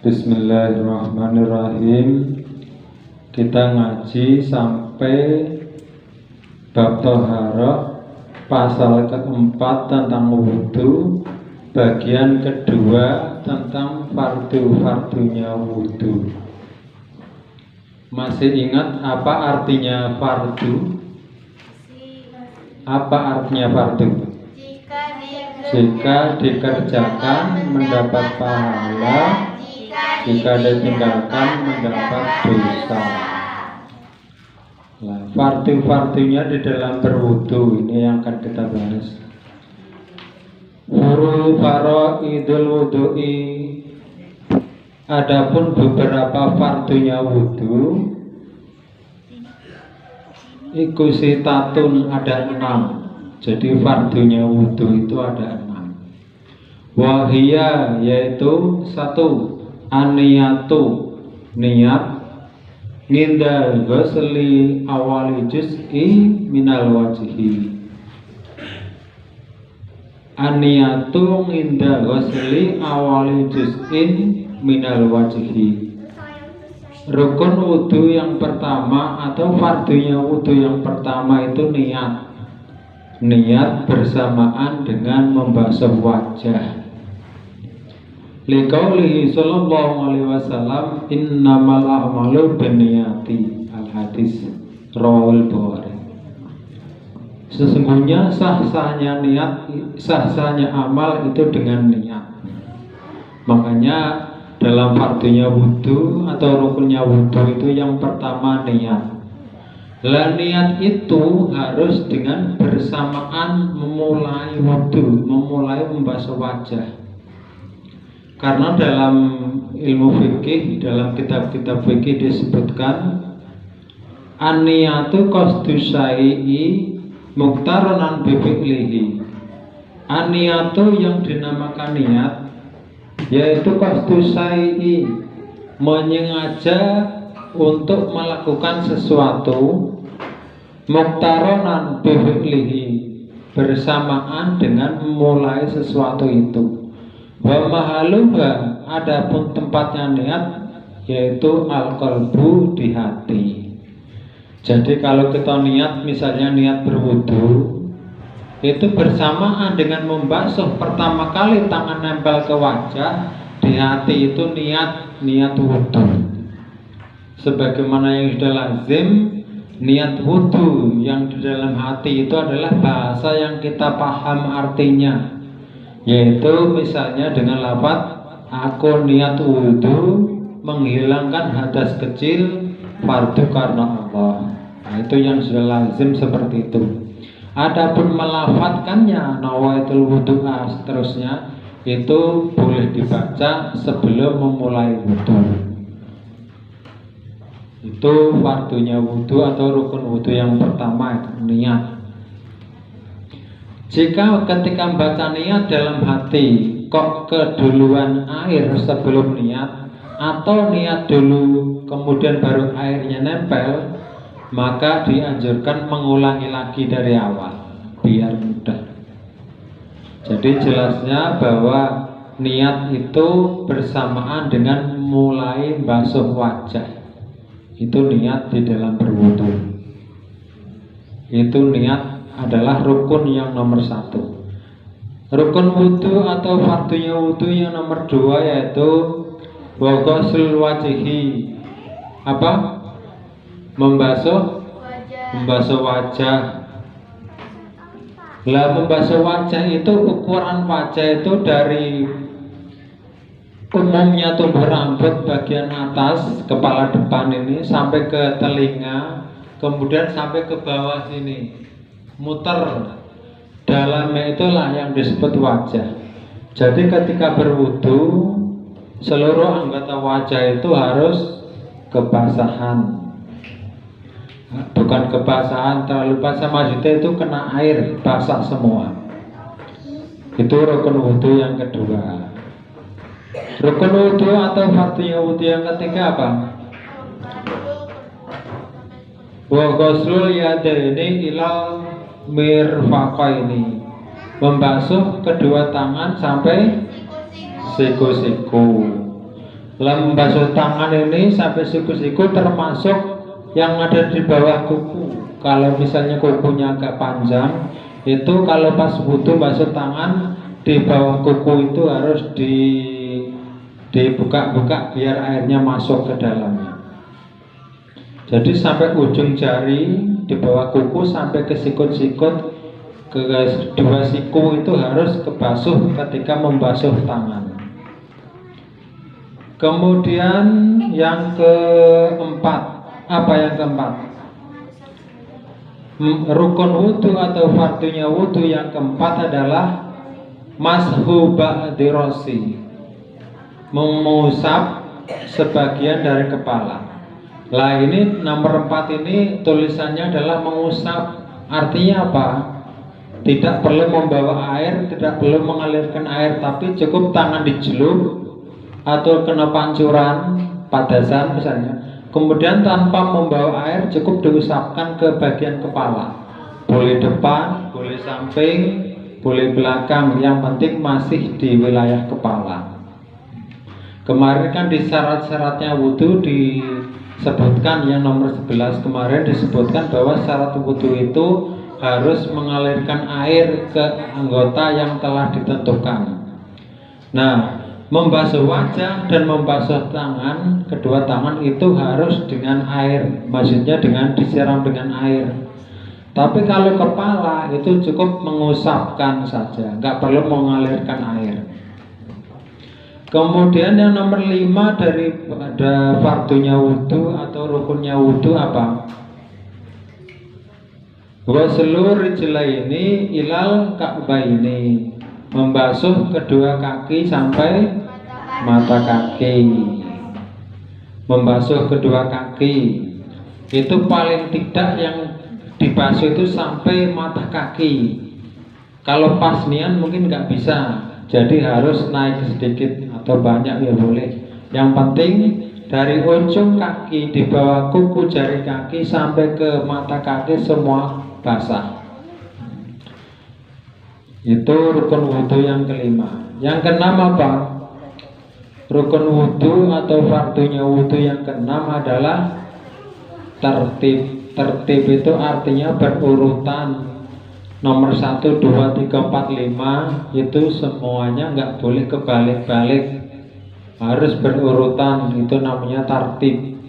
Bismillahirrahmanirrahim. Kita ngaji sampai bab Thaharah, pasal keempat tentang wudhu, bagian kedua tentang fardu-fardunya wudhu. Masih ingat apa artinya fardu? Apa artinya fardu? Jika dikerjakan mendapat pahala, jika ditinggalkan mendapat dosa. Nah, fardu-fardunya di dalam berwudu ini yang akan kita bahas. Furu faraidul wudu'i. Adapun beberapa fardunya wudu, iku sitatun, ada 6. Jadi fardunya wudu itu ada 6. Wahia, yaitu 1. Aniyatu, niat nginda ghusli awali juz'i minal wajhi. Aniyatu nginda ghusli awali juz'in minal wajhi. Rukun wudu yang pertama atau fardunya wudu yang pertama itu niat. Niat bersamaan dengan membasuh wajah. Liqaulihi sallallahu alaihi wasallam, innamal a'malu binniyati. Al-hadis rawahul Bukhari. Sesungguhnya sah-sahnya niat, sah-sahnya amal itu dengan niat. Makanya dalam fardunya wudu atau rukunnya wudu itu yang pertama niat. Lah niat itu harus dengan bersamaan memulai wudu, memulai membasuh wajah. Karena dalam ilmu fikih, dalam kitab-kitab fikih disebutkan an-niyatu qasdu syai'i muqtaranan bi fi'lihi. An-niyatu yang dinamakan niat yaitu qasdu syai'i, menyengaja untuk melakukan sesuatu, muqtaranan bi fi'lihi, bersamaan dengan memulai sesuatu itu. Wa mahaluha, adapun tempatnya niat yaitu al-qalbu, di hati. Jadi kalau kita niat, misalnya niat berwudu, itu bersamaan dengan membasuh pertama kali tangan nempel ke wajah, di hati itu niat wudu. Sebagaimana yang sudah lazim, niat wudu yang di dalam hati itu adalah bahasa yang kita paham artinya, yaitu misalnya dengan lafaz aku niat wudu menghilangkan hadas kecil fardu karena Allah. Nah, itu yang sudah lazim seperti itu. Adapun melafadzkannya nawaitul wudu'a seterusnya itu boleh dibaca sebelum memulai wudu. Itu fardunya wudu atau rukun wudu yang pertama, itu niat. Jika ketika membaca niat dalam hati kok keduluan air sebelum niat, atau niat dulu kemudian baru airnya nempel, maka dianjurkan mengulangi lagi dari awal biar mudah. Jadi jelasnya bahwa niat itu bersamaan dengan mulai basuh wajah. Itu niat di dalam berwudu. Itu niat adalah rukun yang nomor 1. Rukun wudu atau fardunya wudu yang nomor 2 yaitu wa ghusl wajhi. Apa? Membasuh wajah. Lah membasuh wajah itu, ukuran wajah itu dari umumnya tumbuh rambut bagian atas kepala depan ini sampai ke telinga, kemudian sampai ke bawah sini, muter dalamnya, itulah yang disebut wajah. Jadi ketika berwudu, seluruh anggota wajah itu harus kebasahan. Bukan kebasahan terlalu basah, maksudnya itu kena air, basah semua. Itu rukun wudu yang kedua. Rukun wudu atau fardunya wudu yang ketiga apa? Wa ghuslul yadaini ilal mirfaqaini, membasuh kedua tangan sampai siku-siku. Membasuh tangan ini sampai siku-siku termasuk yang ada di bawah kuku. Kalau misalnya kukunya agak panjang, itu kalau pas wudu basuh tangan di bawah kuku itu harus dibuka-buka biar airnya masuk ke dalamnya. Jadi sampai ujung jari di bawah kuku sampai ke sikut-sikut, ke dua siku itu harus kebasuh ketika membasuh tangan. Kemudian yang keempat, apa yang keempat? Rukun wudu atau fardunya wudu yang keempat adalah mashu ba'di rasi, mengusap sebagian dari kepala. Lah ini nomor 4 ini tulisannya adalah mengusap. Artinya apa? Tidak perlu membawa air, tidak perlu mengalirkan air, tapi cukup tangan dijelup atau kena pancuran padasan misalnya, kemudian tanpa membawa air cukup diusapkan ke bagian kepala. Boleh depan, boleh samping, boleh belakang, yang penting masih di wilayah kepala. Kemarin kan di syarat-syaratnya wudhu disebutkan yang nomor 11 kemarin disebutkan bahwa syarat wudhu itu harus mengalirkan air ke anggota yang telah ditentukan. Nah, membasuh wajah dan membasuh tangan, kedua tangan itu harus dengan air, maksudnya dengan disiram dengan air. Tapi kalau kepala itu cukup mengusapkan saja, nggak perlu mengalirkan air. Kemudian yang nomor 5 daripada fardunya wudu atau rukunnya wudu apa? Waslur rijlaini ilal ka'baini, membasuh kedua kaki sampai mata kaki. Membasuh kedua kaki itu paling tidak yang dibasuh itu sampai mata kaki. Kalau pas nian mungkin nggak bisa, jadi harus naik sedikit atau banyak ya boleh. Yang penting dari ujung kaki di bawah kuku jari kaki sampai ke mata kaki semua basah. Itu rukun wudhu yang kelima. Yang keenam apa? Rukun wudhu atau fardunya wudhu yang keenam adalah tertib. Tertib itu artinya berurutan. Nomor 1, 2, 3, 4, 5 itu semuanya nggak boleh kebalik-balik, harus berurutan. Itu namanya tertib.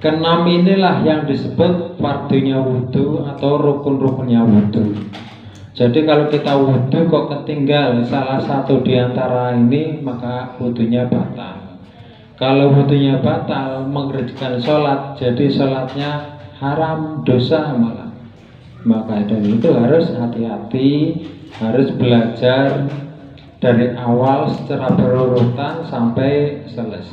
Keenam inilah yang disebut fardunya wudhu atau rukun-rukunnya wudhu. Jadi kalau kita wudhu kok ketinggal salah satu di antara ini, maka wudhunya batal. Kalau wudhunya batal mengerjakan sholat, jadi sholatnya haram, dosa malah. Maka dari itu harus hati-hati, harus belajar dari awal secara berurutan sampai selesai.